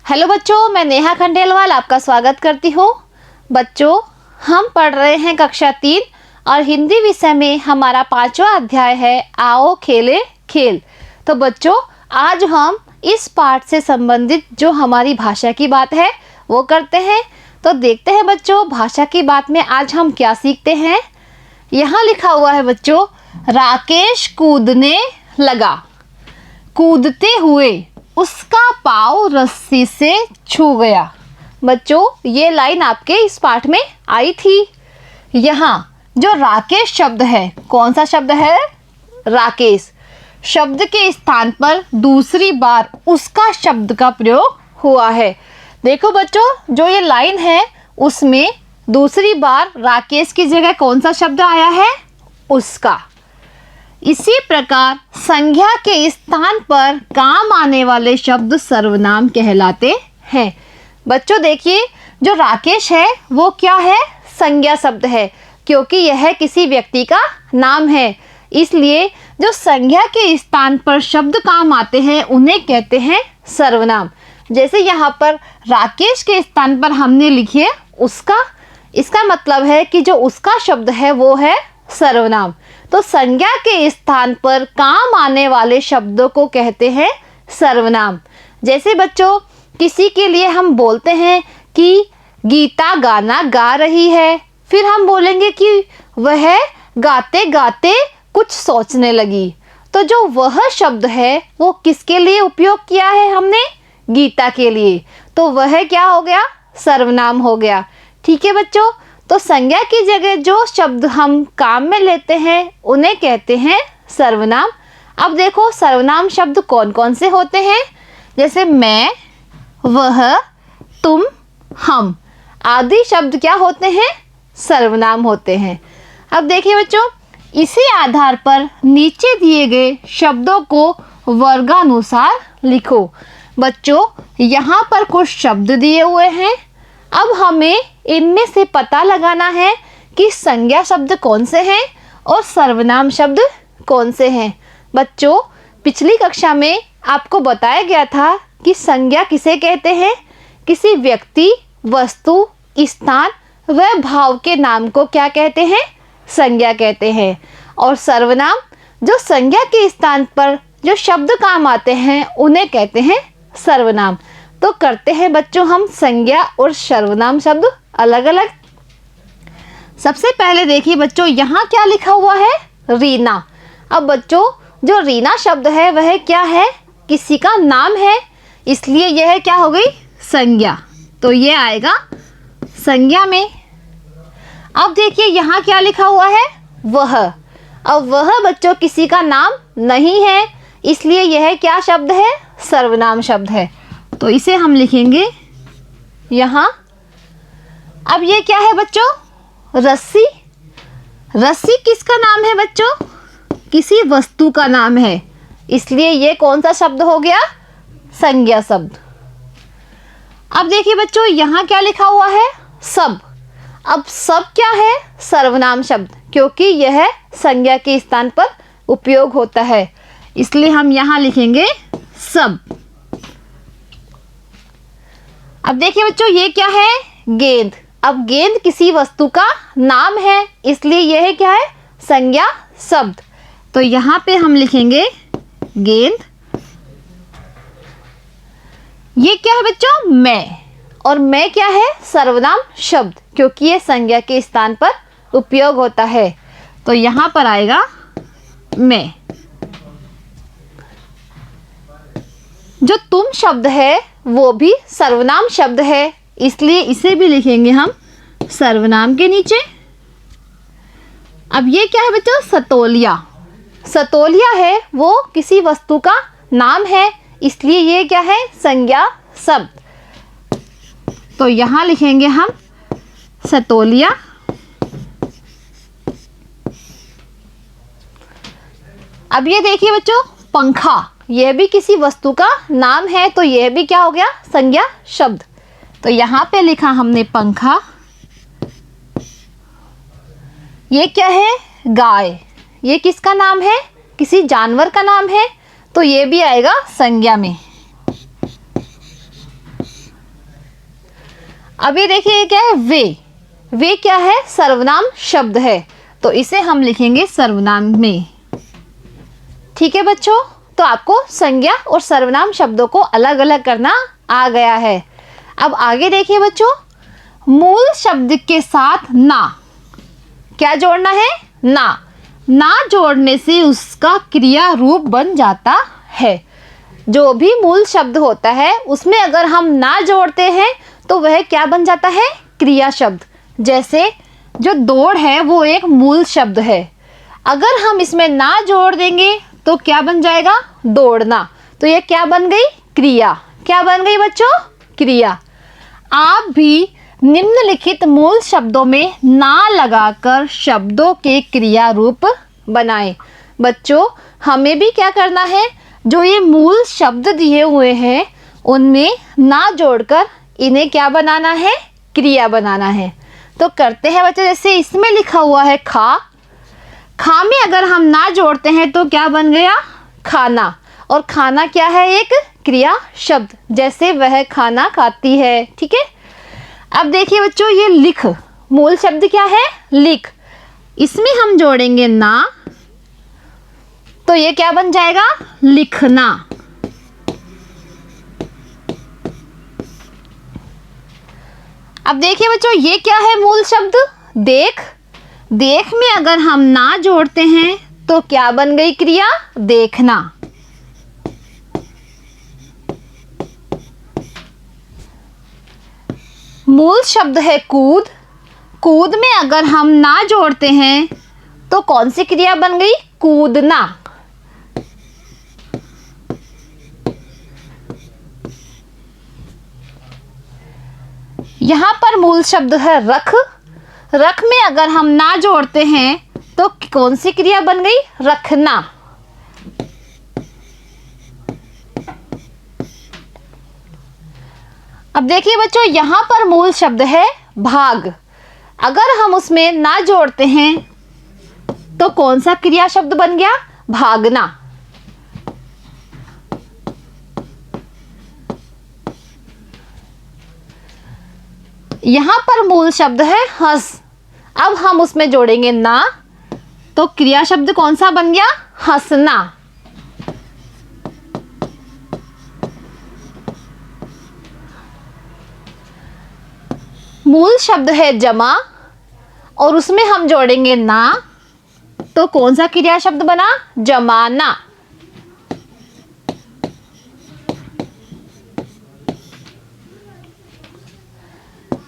Hello बच्चों, मैं नेहा खंडेलवाल आपका स्वागत करती हूँ। बच्चों, हम पढ़ रहे हैं कक्षा 3 और हिंदी विषय में हमारा 5वां अध्याय है आओ खेले खेल। तो बच्चों, आज हम इस पाठ से संबंधित जो हमारी भाषा की बात है वो करते हैं। तो देखते हैं बच्चों, भाषा की बात में आज हम क्या सीखते हैं। यहाँ लिखा हुआ है बच्चों, राकेश कूदने लगा, कूदते हुए उसका पाँव रस्सी से छू गया। बच्चों, ये लाइन आपके इस पाठ में आई थी। यहाँ जो राकेश शब्द है, कौन सा शब्द है? राकेश शब्द के स्थान पर दूसरी बार उसका शब्द का प्रयोग हुआ है। देखो बच्चों, जो ये लाइन है उसमें दूसरी बार राकेश की जगह कौन सा शब्द आया है? उसका। इसी प्रकार संज्ञा के स्थान पर काम आने वाले शब्द सर्वनाम कहलाते हैं। बच्चों देखिए, जो राकेश है वो क्या है? संज्ञा शब्द है, क्योंकि यह किसी व्यक्ति का नाम है। इसलिए जो संज्ञा के स्थान पर शब्द काम आते हैं उन्हें कहते हैं सर्वनाम। जैसे यहाँ पर राकेश के स्थान पर हमने लिखी है उसका, इसका मतलब है कि जो उसका शब्द है वो है सर्वनाम। तो संज्ञा के स्थान पर काम आने वाले शब्दों को कहते हैं सर्वनाम। जैसे बच्चों, किसी के लिए हम बोलते हैं कि गीता गाना गा रही है, फिर हम बोलेंगे कि वह गाते गाते कुछ सोचने लगी। तो जो वह शब्द है वो किसके लिए उपयोग किया है हमने? गीता के लिए। तो वह क्या हो गया? सर्वनाम हो गया। ठीक है बच्चों, तो संज्ञा की जगह जो शब्द हम काम में लेते हैं उन्हें कहते हैं सर्वनाम। अब देखो, सर्वनाम शब्द कौन कौन से होते हैं? जैसे मैं, वह, तुम, हम आदि शब्द क्या होते हैं? सर्वनाम होते हैं। अब देखिए बच्चों, इसी आधार पर नीचे दिए गए शब्दों को वर्गानुसार लिखो। बच्चों, यहाँ पर कुछ शब्द दिए हुए हैं। अब हमें इनमें से पता लगाना है कि संज्ञा शब्द कौन से हैं और सर्वनाम शब्द कौन से हैं। बच्चों, पिछली कक्षा में आपको बताया गया था कि संज्ञा किसे कहते हैं? किसी व्यक्ति, वस्तु, स्थान व भाव के नाम को क्या कहते हैं? संज्ञा कहते हैं। और सर्वनाम, जो संज्ञा के स्थान पर जो शब्द काम आते हैं उन्हें कहते हैं सर्वनाम। तो करते हैं बच्चों हम संज्ञा और सर्वनाम शब्द अलग अलग। सबसे पहले देखिए बच्चों, यहाँ क्या लिखा हुआ है? रीना। अब बच्चों, जो रीना शब्द है वह क्या है? किसी का नाम है, इसलिए यह क्या हो गई? संज्ञा। तो ये आएगा संज्ञा में। अब देखिए यहाँ क्या लिखा हुआ है? वह। अब वह बच्चों किसी का नाम नहीं है, इसलिए यह क्या शब्द है? सर्वनाम शब्द है। तो इसे हम लिखेंगे यहाँ। अब ये क्या है बच्चों? रस्सी। रस्सी किसका नाम है बच्चों? किसी वस्तु का नाम है, इसलिए ये कौन सा शब्द हो गया? संज्ञा शब्द। अब देखिए बच्चों, यहाँ क्या लिखा हुआ है? सब। अब सब क्या है? सर्वनाम शब्द, क्योंकि यह संज्ञा के स्थान पर उपयोग होता है, इसलिए हम यहाँ लिखेंगे सब। अब देखिए बच्चों, ये क्या है? गेंद। अब गेंद किसी वस्तु का नाम है, इसलिए यह क्या है? संज्ञा शब्द। तो यहाँ पे हम लिखेंगे गेंद। ये क्या है बच्चों? मैं। और मैं क्या है? सर्वनाम शब्द, क्योंकि ये संज्ञा के स्थान पर उपयोग होता है। तो यहाँ पर आएगा मैं। जो तुम शब्द है वो भी सर्वनाम शब्द है, इसलिए इसे भी लिखेंगे हम सर्वनाम के नीचे। अब ये क्या है बच्चों? सतोलिया। सतोलिया है वो किसी वस्तु का नाम है, इसलिए ये क्या है? संज्ञा शब्द। तो यहाँ लिखेंगे हम सतोलिया। अब ये देखिए बच्चों, पंखा। यह भी किसी वस्तु का नाम है, तो यह भी क्या हो गया? संज्ञा शब्द। तो यहाँ पे लिखा हमने पंखा। ये क्या है? गाय। ये किसका नाम है? किसी जानवर का नाम है, तो ये भी आएगा संज्ञा में। अब ये देखिए ये क्या है, वे क्या है, सर्वनाम शब्द है, तो इसे हम लिखेंगे सर्वनाम में। ठीक है बच्चों, तो आपको संज्ञा और सर्वनाम शब्दों को अलग अलग करना आ गया है। अब आगे देखिए बच्चों, मूल शब्द के साथ ना क्या जोड़ना है, ना जोड़ने से उसका क्रिया रूप बन जाता है। जो भी मूल शब्द होता है उसमें अगर हम ना जोड़ते हैं तो वह क्या बन जाता है, क्रिया शब्द। जैसे जो दौड़ है वो एक मूल शब्द है, अगर हम इसमें ना जोड़ देंगे तो क्या बन जाएगा, दौड़ना। तो ये क्या बन गई, क्रिया। क्या बन गई बच्चों, क्रिया। आप भी निम्नलिखित मूल शब्दों में ना लगाकर शब्दों के क्रिया रूप बनाएं। बच्चों हमें भी क्या करना है, जो ये मूल शब्द दिए हुए हैं उनमें ना जोड़कर इन्हें क्या बनाना है, क्रिया बनाना है। तो करते हैं बच्चों, जैसे इसमें लिखा हुआ है खा में अगर हम ना जोड़ते हैं तो क्या बन गया, खाना। और खाना क्या है, एक क्रिया शब्द, जैसे वह खाना खाती है। ठीक है। अब देखिए बच्चों ये लिख, मूल शब्द क्या है, लिख, इसमें हम जोड़ेंगे ना तो ये क्या बन जाएगा, लिखना। अब देखिए बच्चों ये क्या है, मूल शब्द देख में अगर हम ना जोड़ते हैं तो क्या बन गई क्रिया, देखना। मूल शब्द है कूद में अगर हम ना जोड़ते हैं तो कौन सी क्रिया बन गई, कूदना। यहां पर मूल शब्द है रख में अगर हम ना जोड़ते हैं तो कौन सी क्रिया बन गई, रखना। अब देखिए बच्चों यहां पर मूल शब्द है भाग, अगर हम उसमें ना जोड़ते हैं तो कौन सा क्रिया शब्द बन गया, भागना। यहां पर मूल शब्द है हंस, अब हम उसमें जोड़ेंगे ना तो क्रिया शब्द कौन सा बन गया, हंसना। मूल शब्द है जमा और उसमें हम जोड़ेंगे ना तो कौन सा क्रिया शब्द बना, जमाना।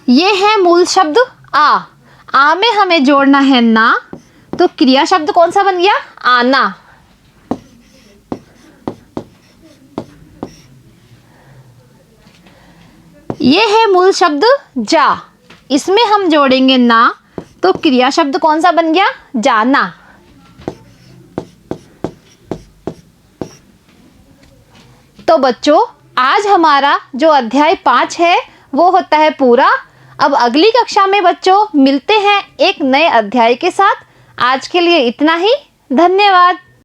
ये है मूल शब्द आ में हमें जोड़ना है ना तो क्रिया शब्द कौन सा बन गया, आना। ये है मूल शब्द जा, इसमें हम जोड़ेंगे ना तो क्रिया शब्द कौन सा बन गया, जाना। तो बच्चों आज हमारा जो अध्याय 5 है वो होता है पूरा। अब अगली कक्षा में बच्चों मिलते हैं एक नए अध्याय के साथ। आज के लिए इतना ही, धन्यवाद।